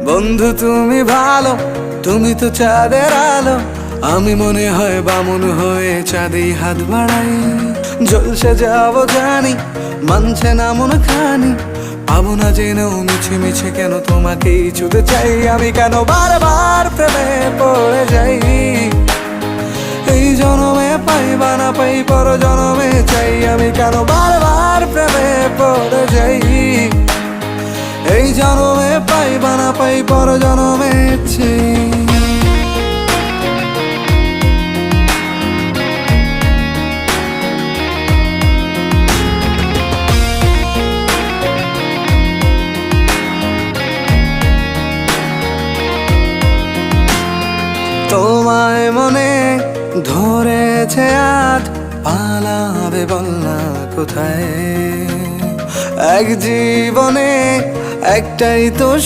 বন্ধু তুমি ভালো, তুমি তো চাঁদের আলো, আমি মনে হয় বামুন হয়ে চাঁদেই হাত বাড়াই। জলসে যাব জানি, মানছে না মন খানি, পাবো না জেনেও মিছে মিছে কেন তোমাকেই ছুঁতে চাই। আমি কেন বারবার প্রেমে পড়ে যাই, এই জনমে পাই বা না পাই পর জনমে চাই। আমি কেন বারবার প্রেমে পড়ে যাই, এই জনমে পাই বা না পাই পর জনমে চাই। তোমায় মনে ধরেছে আজ, পালাবে বল না কোথায়। এক জীবনে একটাই তো